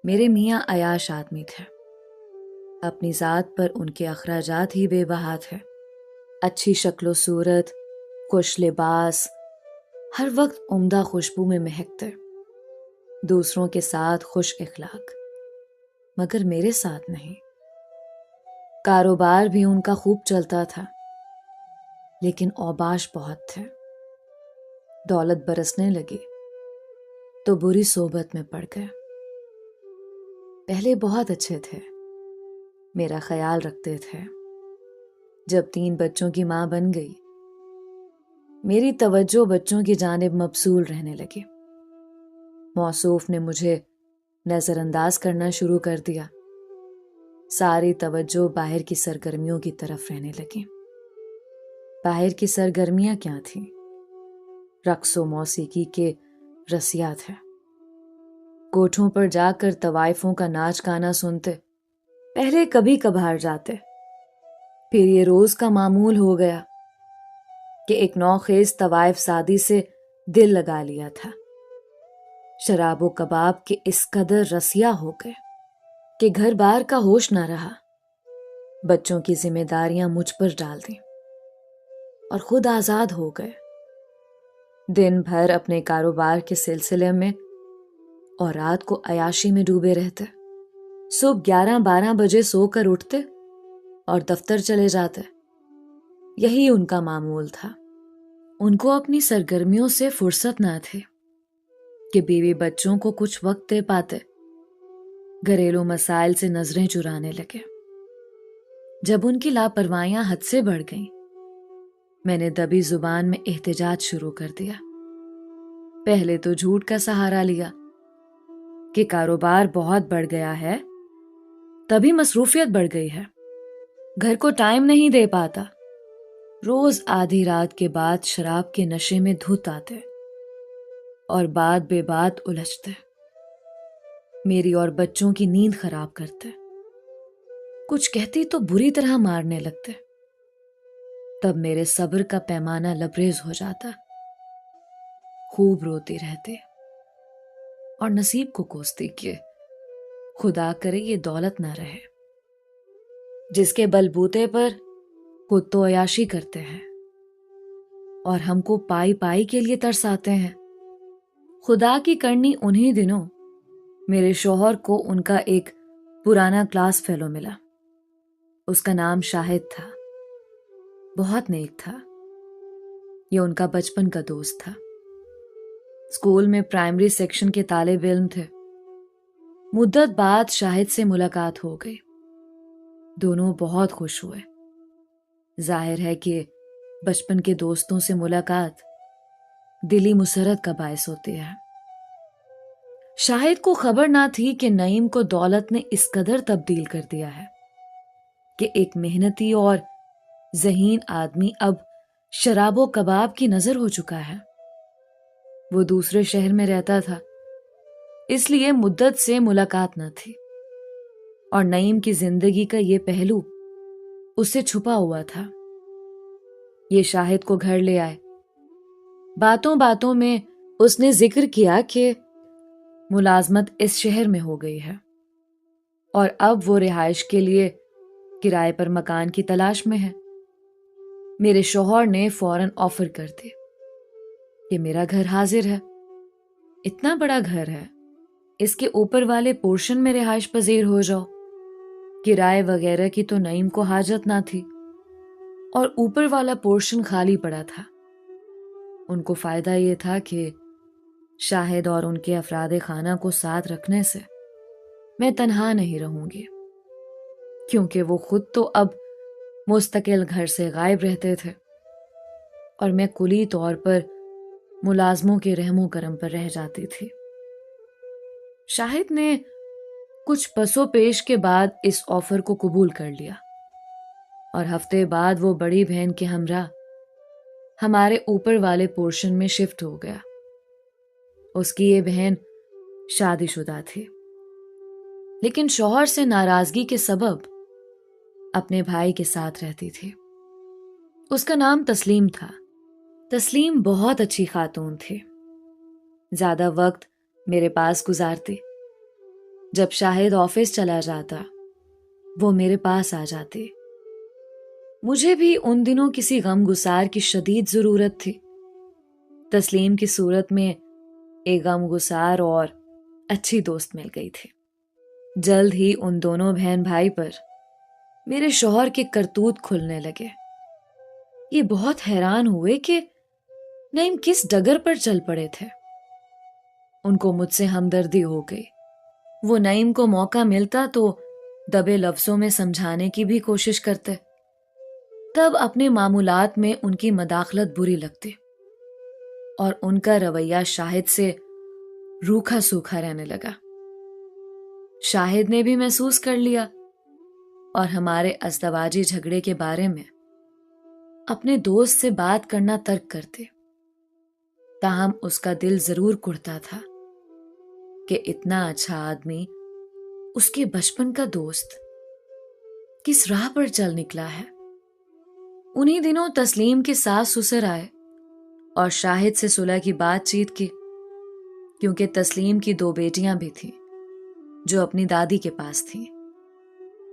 میرے میاں عیاش آدمی تھے، اپنی ذات پر ان کے اخراجات ہی بے بہا تھے۔ اچھی شکل و صورت، خوش لباس، ہر وقت عمدہ خوشبو میں مہکتے، دوسروں کے ساتھ خوش اخلاق، مگر میرے ساتھ نہیں۔ کاروبار بھی ان کا خوب چلتا تھا، لیکن اوباش بہت تھے۔ دولت برسنے لگی تو بری صحبت میں پڑ گئے۔ پہلے بہت اچھے تھے، میرا خیال رکھتے تھے۔ جب 3 بچوں کی ماں بن گئی، میری توجہ بچوں کی جانب مبذول رہنے لگی۔ موصوف نے مجھے نظر انداز کرنا شروع کر دیا۔ ساری توجہ باہر کی سرگرمیوں کی طرف رہنے لگی۔ باہر کی سرگرمیاں کیا تھیں؟ رقص و موسیقی کے رسیا تھے۔ کوٹھوں پر جا کر طوائفوں کا ناچ گانا سنتے، پہلے کبھی کبھار جاتے، پھر یہ روز کا معمول ہو گیا کہ ایک نوخیز طوائف زادی سے دل لگا لیا تھا۔ شراب و کباب کے اس قدر رسیا ہو گئے کہ گھر بار کا ہوش نہ رہا۔ بچوں کی ذمہ داریاں مجھ پر ڈال دیں اور خود آزاد ہو گئے۔ دن بھر اپنے کاروبار کے سلسلے میں اور رات کو عیاشی میں ڈوبے رہتے۔ صبح 11-12 بجے سو کر اٹھتے اور دفتر چلے جاتے۔ یہی ان کا معمول تھا۔ ان کو اپنی سرگرمیوں سے فرصت نہ تھی کہ بیوی بچوں کو کچھ وقت دے پاتے۔ گھریلو مسائل سے نظریں چرانے لگے۔ جب ان کی لاپرواہیاں حد سے بڑھ گئیں، میں نے دبی زبان میں احتجاج شروع کر دیا۔ پہلے تو جھوٹ کا سہارا لیا کہ کاروبار بہت بڑھ گیا ہے، تبھی مصروفیت بڑھ گئی ہے، گھر کو ٹائم نہیں دے پاتا۔ روز آدھی رات کے بعد شراب کے نشے میں دھت آتے اور بات بے بات الجھتے، میری اور بچوں کی نیند خراب کرتے۔ کچھ کہتی تو بری طرح مارنے لگتے۔ تب میرے صبر کا پیمانہ لبریز ہو جاتا۔ خوب روتی رہتی اور نصیب کو کوستی کہ خدا کرے یہ دولت نہ رہے، جس کے بلبوتے پر خود تو عیاشی کرتے ہیں اور ہم کو پائی پائی کے لیے ترساتے ہیں۔ خدا کی کرنی انہی دنوں میرے شوہر کو ان کا ایک پرانا کلاس فیلو ملا۔ اس کا نام شاہد تھا، بہت نیک تھا۔ یہ ان کا بچپن کا دوست تھا۔ اسکول میں پرائمری سیکشن کے طالب علم تھے۔ مدت بعد شاہد سے ملاقات ہو گئی۔ دونوں بہت خوش ہوئے۔ ظاہر ہے کہ بچپن کے دوستوں سے ملاقات دلی مسرت کا باعث ہوتی ہے۔ شاہد کو خبر نہ تھی کہ نعیم کو دولت نے اس قدر تبدیل کر دیا ہے کہ ایک محنتی اور ذہین آدمی اب شراب و کباب کی نظر ہو چکا ہے۔ وہ دوسرے شہر میں رہتا تھا، اس لیے مدت سے ملاقات نہ تھی، اور نعیم کی زندگی کا یہ پہلو اس سے چھپا ہوا تھا۔ یہ شاہد کو گھر لے آئے۔ باتوں باتوں میں اس نے ذکر کیا کہ ملازمت اس شہر میں ہو گئی ہے اور اب وہ رہائش کے لیے کرائے پر مکان کی تلاش میں ہے۔ میرے شوہر نے فوراً آفر کر دی کہ میرا گھر حاضر ہے، اتنا بڑا گھر ہے، اس کے اوپر والے پورشن میں رہائش پذیر ہو جاؤ۔ کرائے وغیرہ کی تو نعیم کو حاجت نہ تھی اور اوپر والا پورشن خالی پڑا تھا۔ ان کو فائدہ یہ تھا کہ شاہد اور ان کے افراد خانہ کو ساتھ رکھنے سے میں تنہا نہیں رہوں گی، کیونکہ وہ خود تو اب مستقل گھر سے غائب رہتے تھے اور میں کلی طور پر ملازموں کے رحم و کرم پر رہ جاتی تھی۔ شاہد نے کچھ پس و پیش کے بعد اس آفر کو قبول کر لیا اور ہفتے بعد وہ بڑی بہن کے ہمراہ ہمارے اوپر والے پورشن میں شفٹ ہو گیا۔ اس کی یہ بہن شادی شدہ تھی، لیکن شوہر سے ناراضگی کے سبب اپنے بھائی کے ساتھ رہتی تھی۔ اس کا نام تسلیم تھا۔ تسلیم بہت اچھی خاتون تھی، زیادہ وقت میرے پاس گزارتی، جب شاہد آفس چلا جاتا وہ میرے پاس آ جاتے۔ مجھے بھی ان دنوں کسی غم گسار کی شدید ضرورت تھی۔ تسلیم کی صورت میں ایک غم گسار اور اچھی دوست مل گئی تھی۔ جلد ہی ان دونوں بہن بھائی پر میرے شوہر کے کرتوت کھلنے لگے۔ یہ بہت حیران ہوئے کہ نعیم کس ڈگر پر چل پڑے تھے۔ ان کو مجھ سے ہمدردی ہو گئی۔ وہ نعیم کو موقع ملتا تو دبے لفظوں میں سمجھانے کی بھی کوشش کرتے۔ تب اپنے معمولات میں ان کی مداخلت بری لگتی اور ان کا رویہ شاہد سے روکھا سوکھا رہنے لگا۔ شاہد نے بھی محسوس کر لیا اور ہمارے ازدواجی جھگڑے کے بارے میں اپنے دوست سے بات کرنا ترک کرتے۔ تاہم اس کا دل ضرور کڑتا تھا کہ اتنا اچھا آدمی، اس کے بچپن کا دوست، کس راہ پر چل نکلا ہے۔ انہی دنوں تسلیم کے ساس سسر آئے اور شاہد سے صلح کی بات چیت کی، کیونکہ تسلیم کی 2 بیٹیاں بھی تھیں جو اپنی دادی کے پاس تھیں۔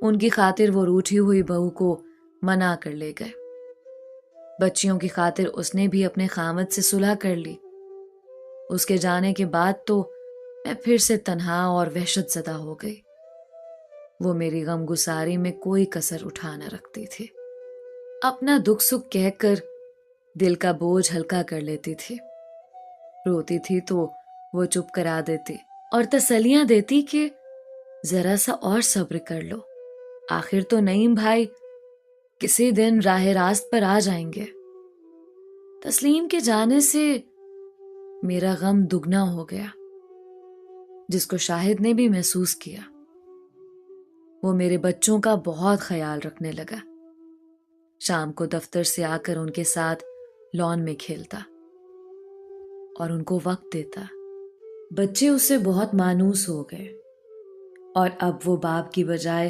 ان کی خاطر وہ روٹھی ہوئی بہو کو منا کر لے گئے۔ بچیوں کی خاطر اس نے بھی اپنے خامد سے صلح کر لی۔ اس کے جانے کے بعد تو میں پھر سے تنہا اور وحشت زدہ ہو گئی۔ وہ میری غم گساری میں کوئی کسر اٹھا نہ رکھتی تھی۔ اپنا دکھ سکھ کہہ کر دل کا بوجھ ہلکا کر لیتی تھی۔ روتی تھی تو وہ چپ کرا دیتی اور تسلیاں دیتی کہ ذرا سا اور صبر کر لو، آخر تو نعیم بھائی کسی دن راہ راست پر آ جائیں گے۔ تسلیم کے جانے سے میرا غم دگنا ہو گیا، جس کو شاہد نے بھی محسوس کیا۔ وہ میرے بچوں کا بہت خیال رکھنے لگا۔ شام کو دفتر سے آ کر ان کے ساتھ لان میں کھیلتا اور ان کو وقت دیتا۔ بچے اس سے بہت مانوس ہو گئے اور اب وہ باپ کی بجائے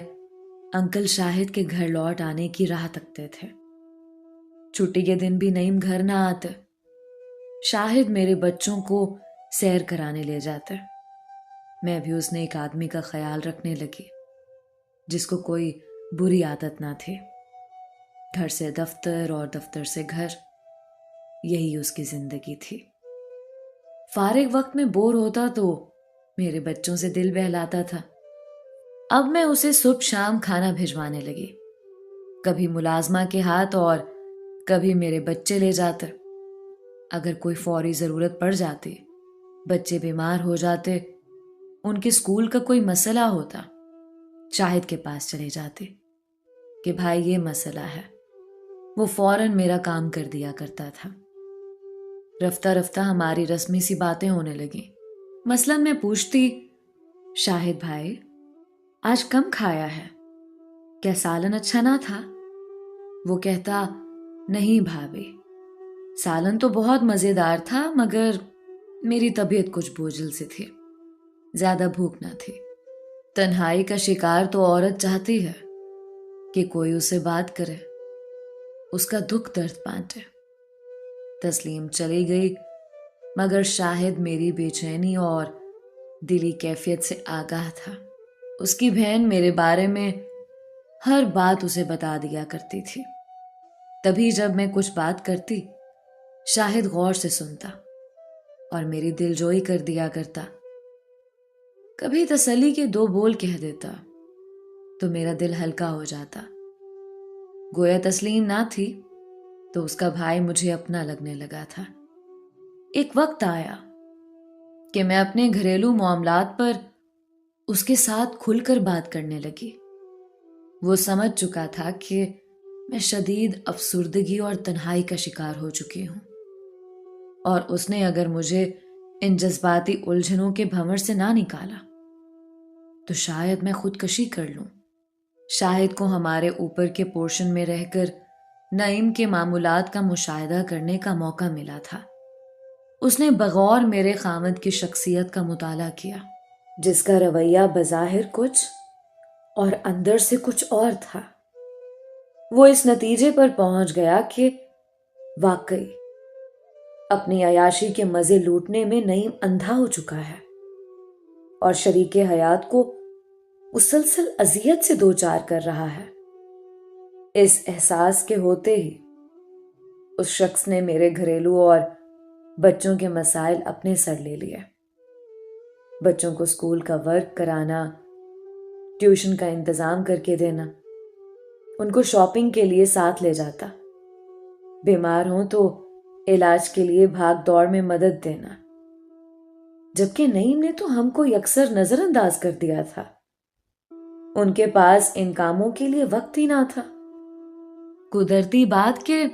انکل شاہد کے گھر لوٹ آنے کی راہ تکتے تھے۔ چھٹی کے دن بھی نعیم گھر نہ آتے۔ شاہد میرے بچوں کو سیر کرانے لے جاتے۔ میں بھی اس نیک آدمی کا خیال رکھنے لگی، جس کو کوئی بری عادت نہ تھی۔ گھر سے دفتر اور دفتر سے گھر، یہی اس کی زندگی تھی۔ فارغ وقت میں بور ہوتا تو میرے بچوں سے دل بہلاتا تھا۔ اب میں اسے صبح شام کھانا بھجوانے لگی، کبھی ملازمہ کے ہاتھ اور کبھی میرے بچے لے جاتے۔ اگر کوئی فوری ضرورت پڑ جاتی، بچے بیمار ہو جاتے، ان کے اسکول کا کوئی مسئلہ ہوتا، شاہد کے پاس چلے جاتے کہ بھائی یہ مسئلہ ہے۔ وہ فوراً میرا کام کر دیا کرتا تھا۔ رفتہ رفتہ ہماری رسمی سی باتیں ہونے لگیں۔ مثلاً میں پوچھتی، شاہد بھائی آج کم کھایا ہے، کیا سالن اچھا نہ تھا؟ وہ کہتا، نہیں بھابھی، سالن تو بہت مزیدار تھا، مگر میری طبیعت کچھ بوجھل سی تھی، زیادہ بھوک نہ تھی۔ تنہائی کا شکار تو عورت چاہتی ہے کہ کوئی اسے بات کرے، اس کا دکھ درد بانٹے۔ تسلیم چلی گئی، مگر شاہد میری بے چینی اور دلی کیفیت سے آگاہ تھا۔ اس کی بہن میرے بارے میں ہر بات اسے بتا دیا کرتی تھی۔ تبھی جب میں کچھ بات کرتی، شاہد غور سے سنتا اور میری دل جوئی کر دیا کرتا۔ کبھی تسلی کے 2 بول کہہ دیتا تو میرا دل ہلکا ہو جاتا۔ گویا تسلیم نہ تھی تو اس کا بھائی مجھے اپنا لگنے لگا تھا۔ ایک وقت آیا کہ میں اپنے گھریلو معاملات پر اس کے ساتھ کھل کر بات کرنے لگی۔ وہ سمجھ چکا تھا کہ میں شدید افسردگی اور تنہائی کا شکار ہو چکی ہوں، اور اس نے اگر مجھے ان جذباتی الجھنوں کے بھنور سے نہ نکالا تو شاید میں خودکشی کر لوں۔ شاہد کو ہمارے اوپر کے پورشن میں رہ کر نعیم کے معمولات کا مشاہدہ کرنے کا موقع ملا تھا۔ اس نے بغور میرے خامد کی شخصیت کا مطالعہ کیا، جس کا رویہ بظاہر کچھ اور اندر سے کچھ اور تھا۔ وہ اس نتیجے پر پہنچ گیا کہ واقعی اپنی عیاشی کے مزے لوٹنے میں نعیم اندھا ہو چکا ہے اور شریک حیات کو مسلسل اذیت سے دو چار کر رہا ہے۔ اس احساس کے ہوتے ہی اس شخص نے میرے گھریلو اور بچوں کے مسائل اپنے سر لے لیے۔ بچوں کو اسکول کا ورک کرانا، ٹیوشن کا انتظام کر کے دینا، ان کو شاپنگ کے لیے ساتھ لے جاتا، بیمار ہوں تو علاج کے لیے بھاگ دوڑ میں مدد دینا، جبکہ نعیم نے تو ہم کو یکسر نظر انداز کر دیا تھا۔ ان کے پاس ان کاموں کے لیے وقت ہی نہ تھا۔ قدرتی بات کہ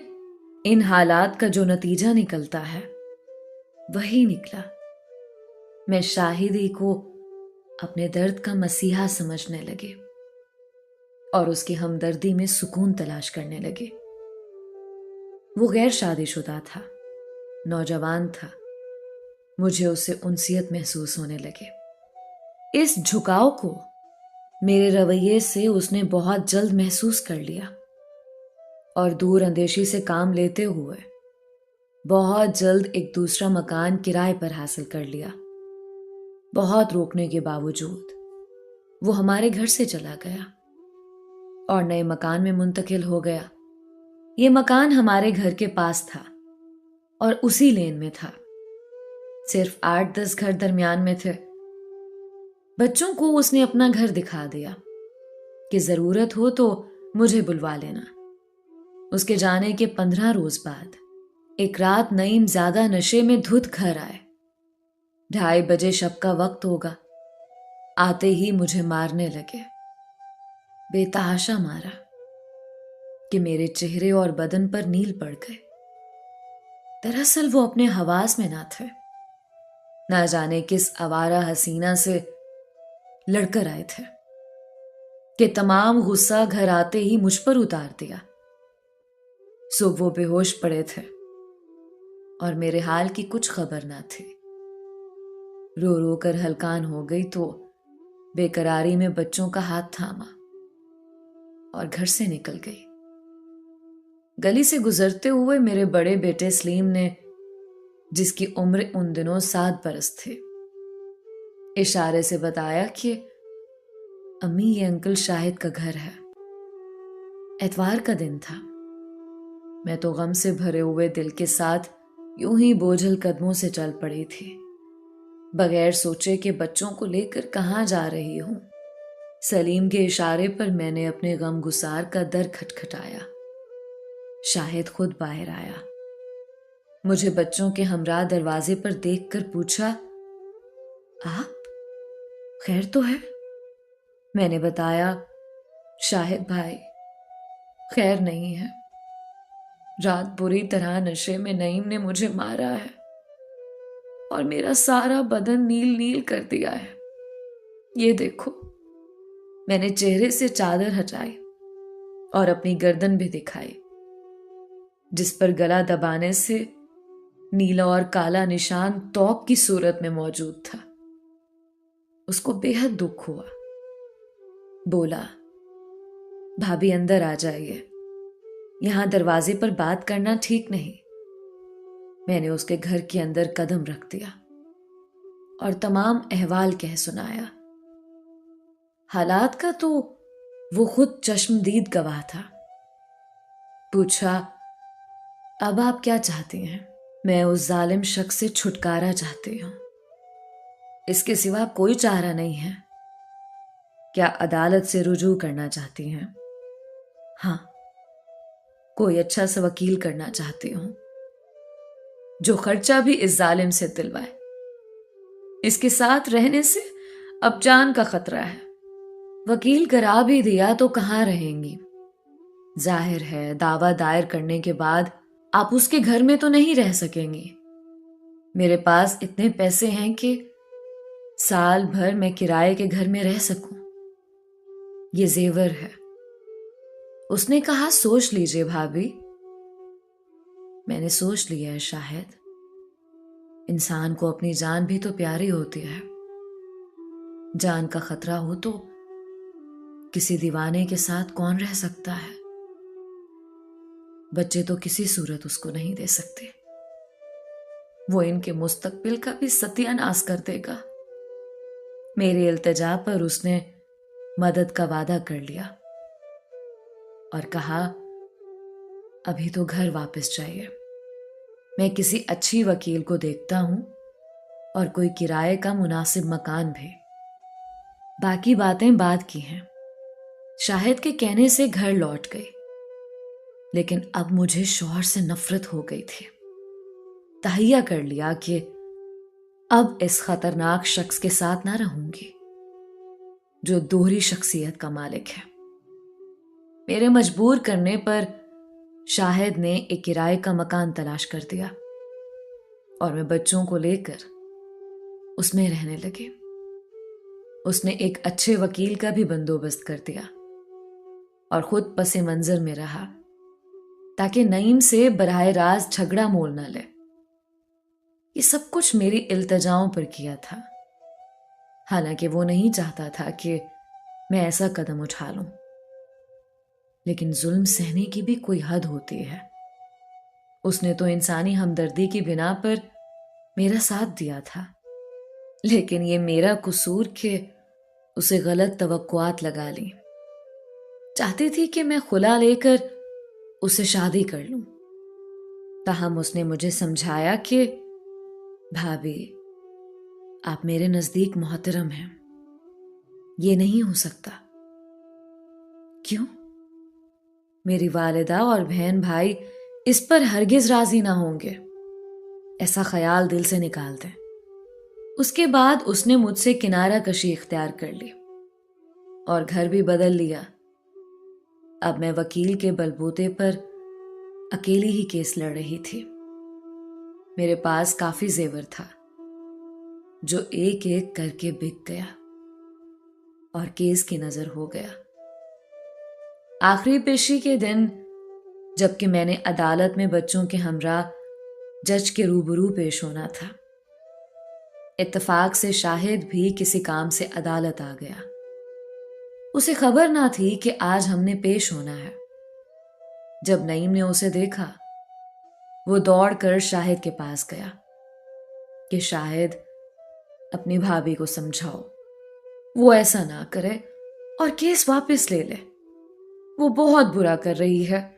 ان حالات کا جو نتیجہ نکلتا ہے وہی نکلا۔ میں شاہدی کو اپنے درد کا مسیحا سمجھنے لگے اور اس کی ہمدردی میں سکون تلاش کرنے لگے۔ وہ غیر شادی شدہ تھا، نوجوان تھا، مجھے اس سے انسیت محسوس ہونے لگے۔ اس جھکاؤ کو میرے رویے سے اس نے بہت جلد محسوس کر لیا اور دور اندیشی سے کام لیتے ہوئے بہت جلد ایک دوسرا مکان کرائے پر حاصل کر لیا۔ بہت روکنے کے باوجود وہ ہمارے گھر سے چلا گیا اور نئے مکان میں منتقل ہو گیا۔ یہ مکان ہمارے گھر کے پاس تھا اور اسی لین میں تھا، صرف 8-10 گھر درمیان میں تھے۔ بچوں کو اس نے اپنا گھر دکھا دیا کہ ضرورت ہو تو مجھے بلوا لینا۔ اس کے جانے کے 15 روز بعد ایک رات نعیم زیادہ نشے میں دھت گھر آئے۔ 2:30 بجے شب کا وقت ہوگا۔ آتے ہی مجھے مارنے لگے، بے تحاشا مارا کہ میرے چہرے اور بدن پر نیل پڑ گئے۔ دراصل وہ اپنے حواس میں نہ تھے، نہ جانے کس آوارہ حسینہ سے لڑ کر آئے تھے کہ تمام غصہ گھر آتے ہی مجھ پر اتار دیا۔ صبح وہ بے ہوش پڑے تھے اور میرے حال کی کچھ خبر نہ تھی۔ رو رو کر ہلکان ہو گئی تو بے قراری میں بچوں کا ہاتھ تھاما اور گھر سے نکل گئی۔ گلی سے گزرتے ہوئے میرے بڑے بیٹے سلیم نے، جس کی عمر ان دنوں 7 برس تھی، اشارے سے بتایا کہ امی یہ انکل شاہد کا گھر ہے۔ اتوار کا دن تھا۔ میں تو غم سے بھرے ہوئے دل کے ساتھ یوں ہی بوجھل قدموں سے چل پڑی تھی، بغیر سوچے کہ بچوں کو لے کر کہاں جا رہی ہوں۔ سلیم کے اشارے پر میں نے اپنے غم گسار کا در کھٹکھٹایا۔ شاہد خود باہر آیا، مجھے بچوں کے ہمراہ دروازے پر دیکھ کر پوچھا، آپ خیر تو ہے؟ میں نے بتایا، شاہد بھائی خیر نہیں ہے، رات بری طرح نشے میں نعیم نے مجھے مارا ہے اور میرا سارا بدن نیل نیل کر دیا ہے۔ یہ دیکھو۔ میں نے چہرے سے چادر ہٹائی اور اپنی گردن بھی دکھائی، جس پر گلا دبانے سے نیلا اور کالا نشان توق کی صورت میں موجود تھا۔ اس کو بے حد دکھ ہوا، بولا، بھابھی اندر آ جائیے، یہاں دروازے پر بات کرنا ٹھیک نہیں۔ میں نے اس کے گھر کے اندر قدم رکھ دیا اور تمام احوال کہہ سنایا۔ حالات کا تو وہ خود چشمدید گواہ تھا۔ پوچھا، اب آپ کیا چاہتی ہیں؟ میں اس ظالم شخص سے چھٹکارا چاہتی ہوں، اس کے سوا کوئی چارہ نہیں ہے۔ کیا عدالت سے رجوع کرنا چاہتی ہیں؟ ہاں، کوئی اچھا سا وکیل کرنا چاہتی ہوں جو خرچہ بھی اس ظالم سے دلوائے۔ اس کے ساتھ رہنے سے اب جان کا خطرہ ہے۔ وکیل کرا بھی دیا تو کہاں رہیں گی؟ ظاہر ہے دعویٰ دائر کرنے کے بعد آپ اس کے گھر میں تو نہیں رہ سکیں گی۔ میرے پاس اتنے پیسے ہیں کہ سال بھر میں کرائے کے گھر میں رہ سکوں۔ یہ زیور ہے۔ اس نے کہا، سوچ لیجئے بھابھی۔ میں نے سوچ لیا ہے شاہد، انسان کو اپنی جان بھی تو پیاری ہوتی ہے۔ جان کا خطرہ ہو تو کسی دیوانے کے ساتھ کون رہ سکتا ہے؟ بچے تو کسی صورت اس کو نہیں دے سکتے، وہ ان کے مستقبل کا بھی ستیہ ناش کر دے گا۔ میری التجا پر اس نے مدد کا وعدہ کر لیا اور کہا ابھی تو گھر واپس جائیے، میں کسی اچھی وکیل کو دیکھتا ہوں اور کوئی کرائے کا مناسب مکان بھی۔ باقی باتیں بعد کی ہیں۔ شاہد کے کہنے سے گھر لوٹ گئی، لیکن اب مجھے شوہر سے نفرت ہو گئی تھی۔ تہیہ کر لیا کہ اب اس خطرناک شخص کے ساتھ نہ رہوں گی جو دوہری شخصیت کا مالک ہے۔ میرے مجبور کرنے پر شاہد نے ایک کرائے کا مکان تلاش کر دیا اور میں بچوں کو لے کر اس میں رہنے لگی۔ اس نے ایک اچھے وکیل کا بھی بندوبست کر دیا اور خود پس منظر میں رہا تاکہ نعیم سے براہ راست جھگڑا مول نہ لے۔ یہ سب کچھ میری التجاؤں پر کیا تھا، حالانکہ وہ نہیں چاہتا تھا کہ میں ایسا قدم اٹھا لوں، لیکن ظلم سہنے کی بھی کوئی حد ہوتی ہے۔ اس نے تو انسانی ہمدردی کی بنا پر میرا ساتھ دیا تھا، لیکن یہ میرا قصور کہ اسے غلط توقعات لگا لی۔ چاہتی تھی کہ میں خلا لے کر اسے شادی کر لوں، تاہم اس نے مجھے سمجھایا کہ بھابھی آپ میرے نزدیک محترم ہیں، یہ نہیں ہو سکتا۔ کیوں؟ میری والدہ اور بہن بھائی اس پر ہرگز راضی نہ ہوں گے، ایسا خیال دل سے نکال دیں۔ اس کے بعد اس نے مجھ سے کنارہ کشی اختیار کر لی اور گھر بھی بدل لیا۔ اب میں وکیل کے بلبوتے پر اکیلی ہی کیس لڑ رہی تھی۔ میرے پاس کافی زیور تھا جو ایک ایک کر کے بک گیا اور کیس کی نظر ہو گیا۔ آخری پیشی کے دن جبکہ میں نے عدالت میں بچوں کے ہمراہ جج کے روبرو پیش ہونا تھا، اتفاق سے شاہد بھی کسی کام سے عدالت آ گیا۔ اسے خبر نہ تھی کہ آج ہم نے پیش ہونا ہے۔ جب نعیم نے اسے دیکھا، وہ دوڑ کر شاہد کے پاس گیا کہ شاہد اپنی بھابھی کو سمجھاؤ، وہ ایسا نہ کرے اور کیس واپس لے لے۔ وہ بہت برا کر رہی ہے،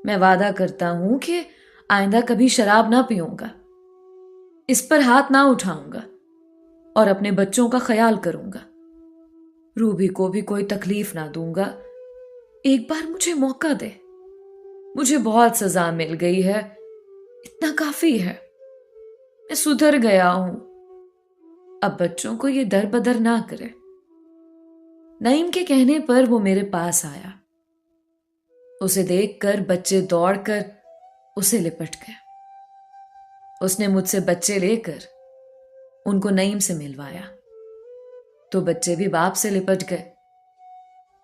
میں وعدہ کرتا ہوں کہ آئندہ کبھی شراب نہ پیوں گا، اس پر ہاتھ نہ اٹھاؤں گا اور اپنے بچوں کا خیال کروں گا، روبی کو بھی کوئی تکلیف نہ دوں گا۔ ایک بار مجھے موقع دے، مجھے بہت سزا مل گئی ہے، اتنا کافی ہے، میں سدھر گیا ہوں، اب بچوں کو یہ در بدر نہ کرے۔ نعیم کے کہنے پر وہ میرے پاس آیا۔ اسے دیکھ کر بچے دوڑ کر اسے لپٹ گئے۔ اس نے مجھ سے بچے لے کر ان کو نعیم سے ملوایا تو بچے بھی باپ سے لپٹ گئے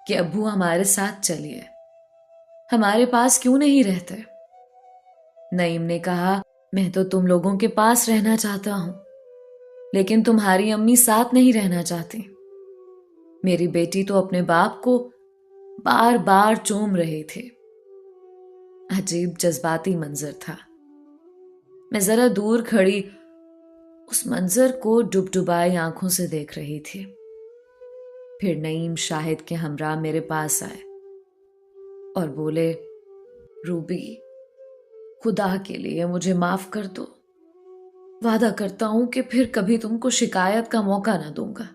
کہ ابو ہمارے ساتھ چلیے، ہمارے پاس کیوں نہیں رہتے؟ نعیم نے کہا میں تو تم لوگوں کے پاس رہنا چاہتا ہوں، لیکن تمہاری امی ساتھ نہیں رہنا چاہتی۔ میری بیٹی تو اپنے باپ کو بار بار چوم رہی تھی۔ عجیب جذباتی منظر تھا۔ میں ذرا دور کھڑی اس منظر کو ڈبڈبائی آنکھوں سے دیکھ رہی تھی۔ پھر نعیم شاہد کے ہمراہ میرے پاس آئے اور بولے روبی، خدا کے لیے مجھے معاف کر دو، وعدہ کرتا ہوں کہ پھر کبھی تم کو شکایت کا موقع نہ دوں گا،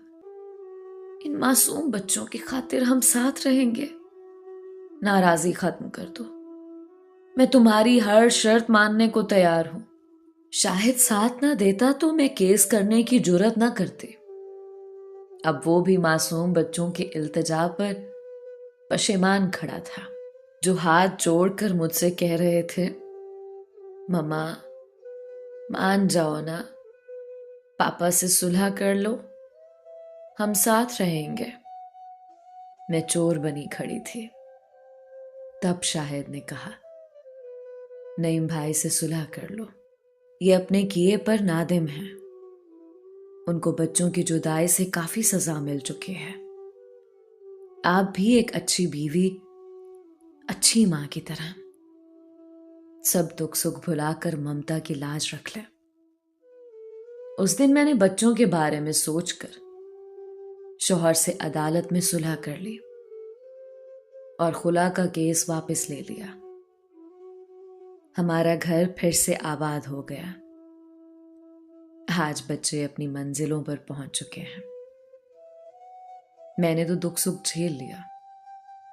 ان معصوم بچوں کی خاطر ہم ساتھ رہیں گے، ناراضی ختم کر دو، میں تمہاری ہر شرط ماننے کو تیار ہوں۔ شاہد ساتھ نہ دیتا تو میں کیس کرنے کی جرات نہ کرتی۔ اب وہ بھی معصوم بچوں کی التجا پر پشیمان کھڑا تھا، جو ہاتھ جوڑ کر مجھ سے کہہ رہے تھے مما مان جاؤ نا، پاپا سے صلح کر لو، ہم ساتھ رہیں گے۔ میں چور بنی کھڑی تھی۔ تب شاہد نے کہا نعیم بھائی سے صلح کر لو، یہ اپنے کیے پر نادم ہیں، ان کو بچوں کی جدائی سے کافی سزا مل چکی ہے۔ آپ بھی ایک اچھی بیوی، اچھی ماں کی طرح سب دکھ سکھ بھلا کر ممتا کی لاج رکھ لیں۔ اس دن میں نے بچوں کے بارے میں سوچ کر شوہر سے عدالت میں صلح کر لی اور خلا کا کیس واپس لے لیا۔ ہمارا گھر پھر سے آباد ہو گیا۔ آج بچے اپنی منزلوں پر پہنچ چکے ہیں۔ میں نے تو دکھ سکھ جھیل لیا،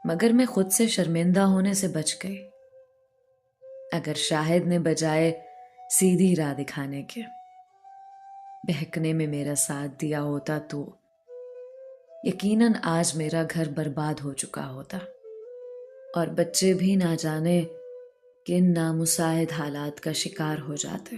مگر میں خود سے شرمندہ ہونے سے بچ گئی۔ اگر شاہد نے بجائے سیدھی راہ دکھانے کے بہکنے میں میرا ساتھ دیا ہوتا تو یقیناً آج میرا گھر برباد ہو چکا ہوتا اور بچے بھی نہ جانے کن نامساعد حالات کا شکار ہو جاتے۔